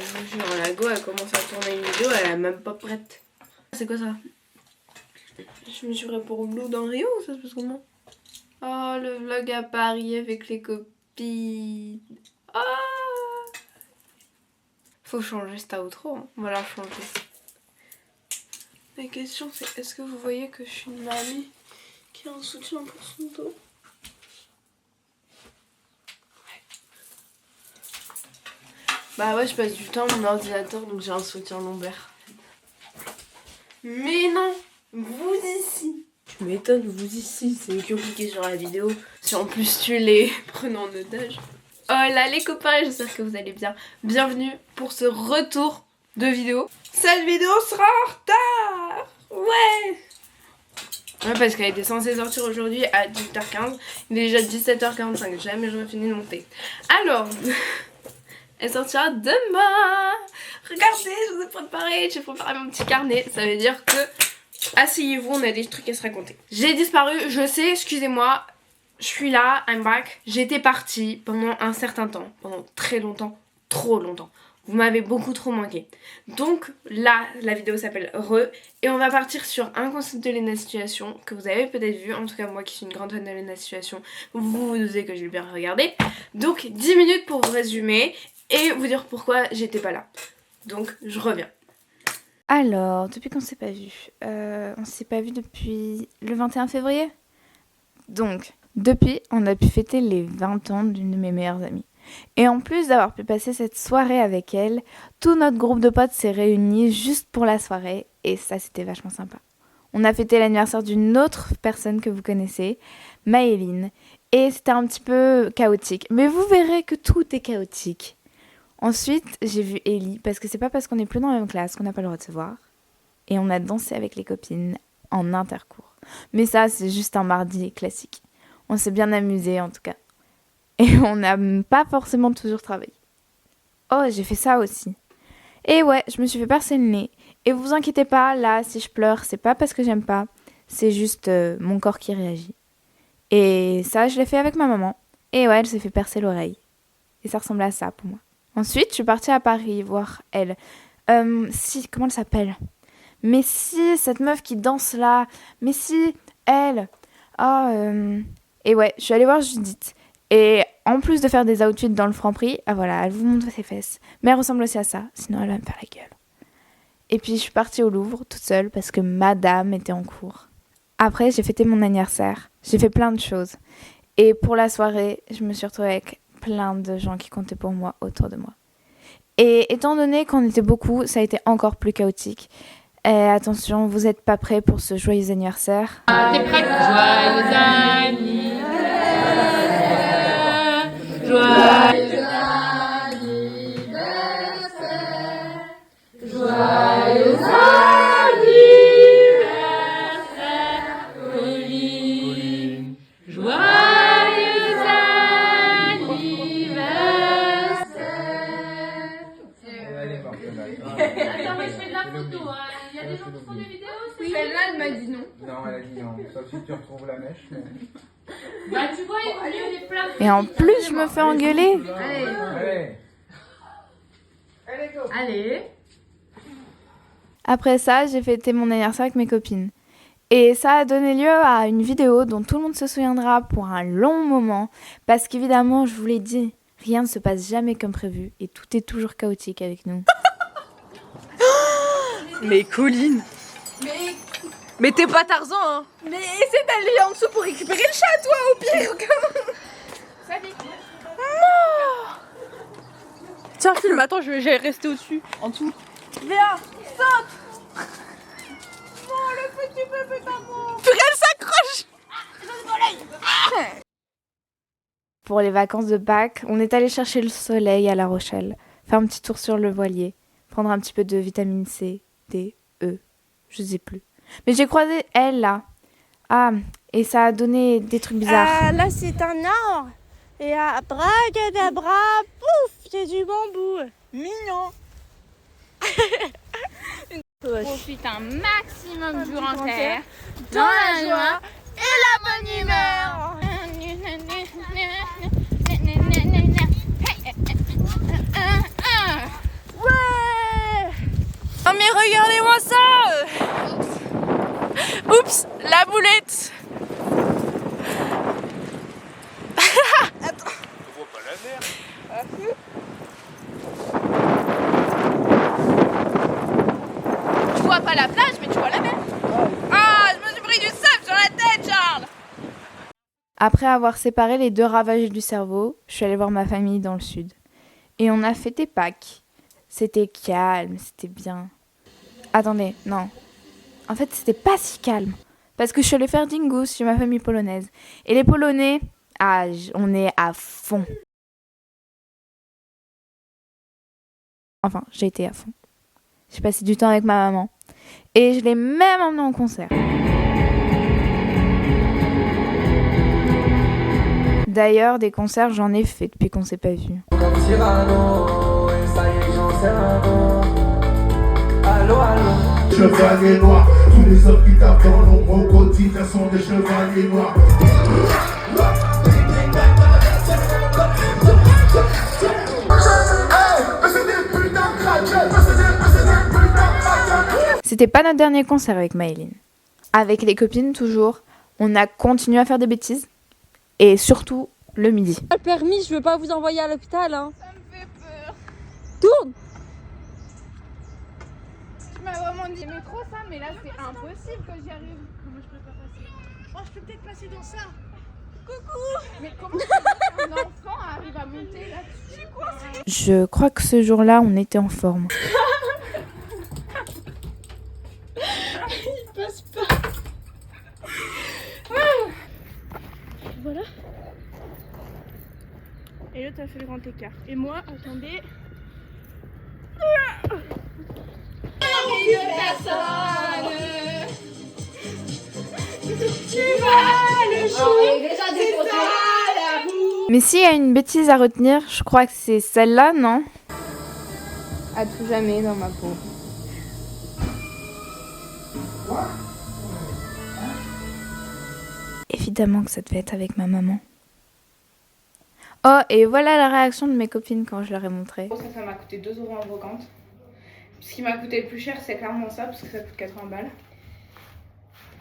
genre la go elle commence à tourner une vidéo, elle est même pas prête. C'est quoi ça? Je me suis pour Blue dans Rio ou ça se passe comment? Oh le vlog à Paris avec les copines. Ah, faut changer cet outro, hein. On va la changer. La question c'est est-ce que vous voyez que je suis une mamie qui a un soutien pour son dos? Bah ouais, je passe du temps à mon ordinateur donc j'ai un soutien lombaire. Mais non, vous ici. Tu m'étonnes, vous ici, c'est compliqué sur la vidéo. Si en plus tu les prenais en otage. Oh là les copains, j'espère que vous allez bien. Bienvenue pour ce retour de vidéo. Cette vidéo sera en retard. Ouais. Ouais parce qu'elle était censée sortir aujourd'hui à 18h15. Il est déjà 17h45, jamais j'aurais fini de monter. Alors... Elle sortira demain. Regardez, je vous ai préparé. J'ai préparé mon petit carnet. Ça veut dire que... Asseyez-vous, on a des trucs à se raconter. J'ai disparu, je sais, excusez-moi. Je suis là, I'm back. J'étais partie pendant un certain temps. Pendant très longtemps. Trop longtemps. Vous m'avez beaucoup trop manqué. Donc là, la vidéo s'appelle Re. Et on va partir sur un concept de Lena Situation que vous avez peut-être vu. En tout cas, moi qui suis une grande fan de Lena Situation, vous vous doutez que j'ai bien regardé. Donc 10 minutes pour vous résumer. Et vous dire pourquoi j'étais pas là. Donc je reviens. Alors, depuis qu'on s'est pas vu, on s'est pas vu depuis le 21 février. Donc, depuis, on a pu fêter les 20 ans d'une de mes meilleures amies. Et en plus d'avoir pu passer cette soirée avec elle, tout notre groupe de potes s'est réuni juste pour la soirée. Et ça, c'était vachement sympa. On a fêté l'anniversaire d'une autre personne que vous connaissez, Maëline. Et c'était un petit peu chaotique. Mais vous verrez que tout est chaotique. Ensuite, j'ai vu Ellie, parce que c'est pas parce qu'on n'est plus dans la même classe qu'on n'a pas le droit de se voir. Et on a dansé avec les copines en intercours. Mais ça, c'est juste un mardi classique. On s'est bien amusé en tout cas. Et on n'a pas forcément toujours travaillé. Oh, j'ai fait ça aussi. Et ouais, je me suis fait percer le nez. Et vous inquiétez pas, là, si je pleure, c'est pas parce que j'aime pas. C'est juste mon corps qui réagit. Et ça, je l'ai fait avec ma maman. Et ouais, elle s'est fait percer l'oreille. Et ça ressemblait à ça pour moi. Ensuite, je suis partie à Paris voir elle. Comment elle s'appelle? Mais si, cette meuf qui danse là. Mais si, elle. Et ouais, je suis allée voir Judith. Et en plus de faire des outfits dans le Franprix, ah voilà, elle vous montre ses fesses. Mais elle ressemble aussi à ça, sinon elle va me faire la gueule. Et puis je suis partie au Louvre toute seule parce que madame était en cours. Après, j'ai fêté mon anniversaire. J'ai fait plein de choses. Et pour la soirée, je me suis retrouvée avec plein de gens qui comptaient pour moi autour de moi. Et étant donné qu'on était beaucoup, ça a été encore plus chaotique. Et attention, vous n'êtes pas prêts pour ce joyeux anniversaire. T'es prête? Joyeux anniversaire, joyeux anniversaire, joyeux anniversaire, Pauline, joyeux Attends, moi je fais de la photo, hein. Il y a des gens qui font des vidéos aussi. Celle-là elle m'a dit non. Non, elle a dit non. Sauf si tu retrouves la mèche. Mais... Bah tu vois, il y a des plats. Et en plus, je me fais engueuler. Allez. Allez. Après ça, j'ai fêté mon anniversaire avec mes copines. Et ça a donné lieu à une vidéo dont tout le monde se souviendra pour un long moment. Parce qu'évidemment, je vous l'ai dit, rien ne se passe jamais comme prévu. Et tout est toujours chaotique avec nous. Mais Colline, mais t'es pas Tarzan, hein. Mais essaie d'aller en dessous pour récupérer le chat toi au pire. Tiens, filme, attends, je vais rester au-dessus, en dessous. Léa, saute. Oh le petit bébé d'amour. Purée, elle s'accroche. Pour les vacances de Pâques, on est allé chercher le soleil à La Rochelle, faire un petit tour sur le voilier, prendre un petit peu de vitamine C, D, E, je sais plus. Mais j'ai croisé elle là. Ah, et ça a donné des trucs bizarres. Là c'est un arbre. Et abracadabra, pouf, c'est du bambou. Mignon. Profite un maximum du rentrée dans la joie et la bonne humeur. Ouais. Oups, la boulette. Tu vois pas la plage, mais tu vois la mer. Ah, je me suis pris du sable sur la tête, Charles. Après avoir séparé les deux ravages du cerveau, je suis allée voir ma famille dans le sud. Et on a fêté Pâques. C'était calme, c'était bien. Attendez, non. En fait, c'était pas si calme. Parce que je suis allée faire Dingus chez ma famille polonaise. Et les Polonais, on est à fond. Enfin, j'ai été à fond. J'ai passé du temps avec ma maman. Et je l'ai même emmenée en concert. D'ailleurs, des concerts, j'en ai fait depuis qu'on s'est pas vus. Chevalier noir, tous les hommes qui tapent dans l'ombre au quotidien sont des chevaliers noirs. C'était pas notre dernier concert avec Maëline. Avec les copines, toujours, on a continué à faire des bêtises. Et surtout, le midi. Le permis, je veux pas vous envoyer à l'hôpital. Hein. Ça me fait peur. Tourne. Tu m'as vraiment dit mais trop ça, mais là c'est impossible que j'y arrive. Comment je peux pas passer? Oh, je peux peut-être passer dans ça. Mais comment un enfant arrive à monter là-dessus? Je crois que ce jour-là, on était en forme. Il passe pas. Voilà. Et l'autre a fait le grand écart. Et moi, attendez. Mais s'il y a une bêtise à retenir, je crois que c'est celle-là, non? À tout jamais dans ma peau. Évidemment que ça devait être avec ma maman. Oh, et voilà la réaction de mes copines quand je leur ai montré. Ça m'a coûté 2 € en brocante. Ce qui m'a coûté le plus cher, c'est clairement ça, parce que ça coûte 80 balles.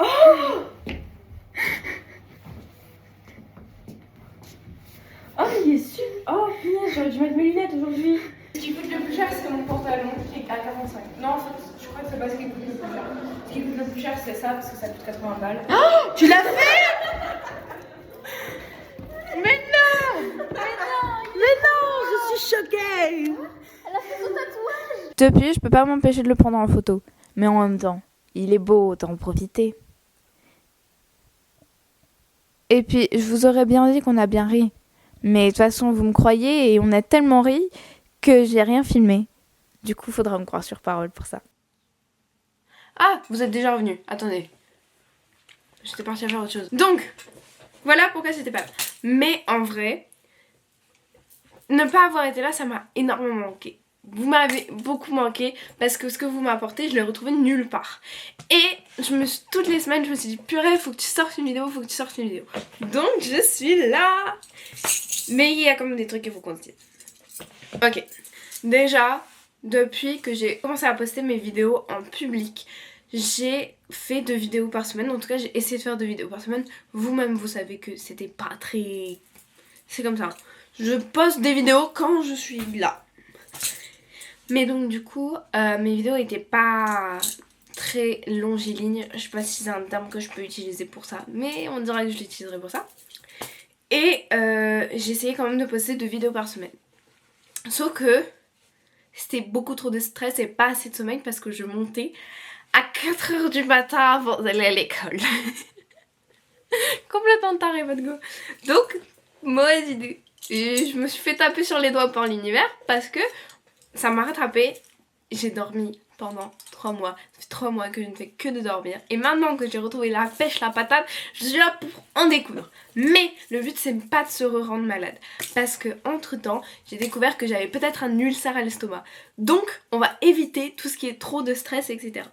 Oh, oh, il est super. Oh, punaise, j'aurais dû mettre mes lunettes aujourd'hui. Ce qui coûte le plus cher, c'est mon pantalon qui est à 45. Non, en fait, je crois que c'est pas ce qui coûte le plus cher. Ce qui coûte le plus cher, c'est ça, parce que ça coûte 80 balles. Oh, tu l'as fait? Mais non. Mais non, je suis choquée. Depuis, je peux pas m'empêcher de le prendre en photo. Mais en même temps, il est beau, autant en profiter. Et puis, je vous aurais bien dit qu'on a bien ri. Mais de toute façon, vous me croyez et on a tellement ri que j'ai rien filmé. Du coup, faudra me croire sur parole pour ça. Ah, vous êtes déjà revenu. Attendez. J'étais partie à faire autre chose. Donc, voilà pourquoi c'était pas là. Mais en vrai, ne pas avoir été là, ça m'a énormément manqué. Vous m'avez beaucoup manqué parce que ce que vous m'apportez, je l'ai retrouvé nulle part. Et toutes les semaines, je me suis dit, purée, faut que tu sortes une vidéo, faut que tu sortes une vidéo. Donc, je suis là. Mais il y a quand même des trucs qu'il faut qu'on se dise. Ok. Déjà, depuis que j'ai commencé à poster mes vidéos en public, j'ai fait 2 vidéos par semaine. En tout cas, j'ai essayé de faire 2 vidéos par semaine. Vous-même, vous savez que c'était pas très... C'est comme ça. Je poste des vidéos quand je suis là. Mais donc du coup, mes vidéos n'étaient pas très longilignes. Je sais pas si c'est un terme que je peux utiliser pour ça, mais on dirait que je l'utiliserai pour ça. Et j'essayais quand même de poster 2 vidéos par semaine. Sauf que c'était beaucoup trop de stress et pas assez de sommeil parce que je montais à 4 h du matin avant d'aller à l'école. Complètement taré votre go. Donc, mauvaise idée. Et je me suis fait taper sur les doigts par l'univers parce que ça m'a rattrapé. J'ai dormi pendant 3 mois. Ça fait 3 mois que je ne fais que de dormir. Et maintenant que j'ai retrouvé la pêche, la patate, je suis là pour en découdre. Mais le but, c'est pas de se rendre malade. Parce que entre temps, j'ai découvert que j'avais peut-être un ulcère à l'estomac. Donc, on va éviter tout ce qui est trop de stress, etc.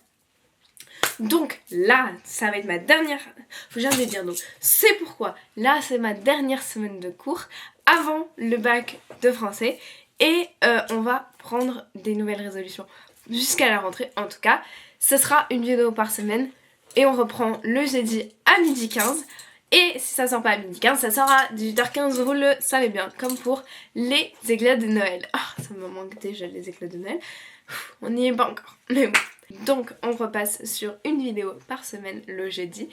Donc là, ça va être ma dernière... Faut jamais dire donc. C'est pourquoi là, c'est ma dernière semaine de cours avant le bac de français. Et on va prendre des nouvelles résolutions jusqu'à la rentrée. En tout cas, ce sera une vidéo par semaine Et on reprend le jeudi à 12h15. Et si ça sort pas à 12h15, ça sort à 18h15, vous le savez bien, comme pour les éclats de Noël. Oh, ça me manque déjà les éclats de Noël. On n'y est pas encore, mais bon. Donc on repasse sur une vidéo par semaine le jeudi.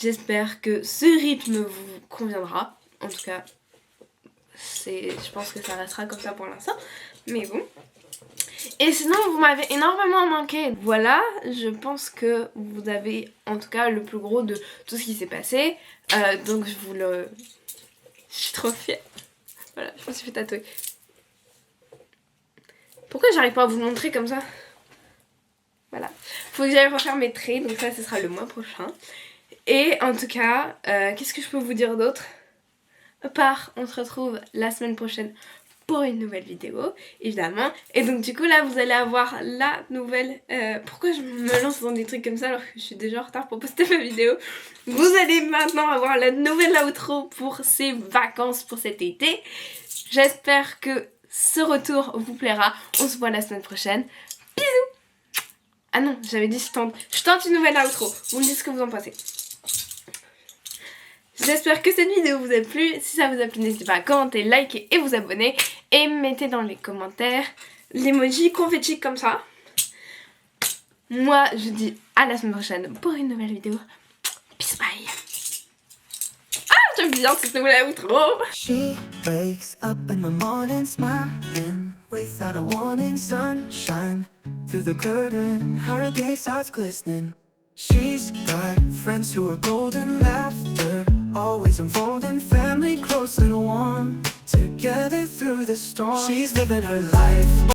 J'espère que ce rythme vous conviendra. En tout cas, je pense que ça restera comme ça pour l'instant. Mais bon. Et sinon, vous m'avez énormément manqué. Voilà, je pense que vous avez en tout cas le plus gros de tout ce qui s'est passé. Donc je vous le... Je suis trop fière. Voilà, je me suis fait tatouer. Pourquoi j'arrive pas à vous le montrer comme ça? Voilà. Faut que j'aille refaire mes traits, donc ça, ce sera le mois prochain. Et en tout cas, qu'est-ce que je peux vous dire d'autre? À part, on se retrouve la semaine prochaine pour une nouvelle vidéo, évidemment. Et donc du coup là vous allez avoir la nouvelle... pourquoi je me lance dans des trucs comme ça alors que je suis déjà en retard pour poster ma vidéo? Vous allez maintenant avoir la nouvelle outro pour ces vacances, pour cet été. J'espère que ce retour vous plaira. On se voit la semaine prochaine. Bisous! Ah non, j'avais dit je tente une nouvelle outro. Vous me dites ce que vous en pensez. J'espère que cette vidéo vous a plu. Si ça vous a plu, n'hésitez pas à commenter, liker et vous abonner. Et mettez dans les commentaires l'emoji confetti comme ça. Moi, je dis à la semaine prochaine pour une nouvelle vidéo. Peace, bye. Ah, j'aime bien cette nouvelle outro. She wakes up in the morning smiling without a warning, sunshine through the curtain, her gaze starts glistening. She's got friends who are golden, laughter always unfolding, family close and warm, together through the storm. She's living her life.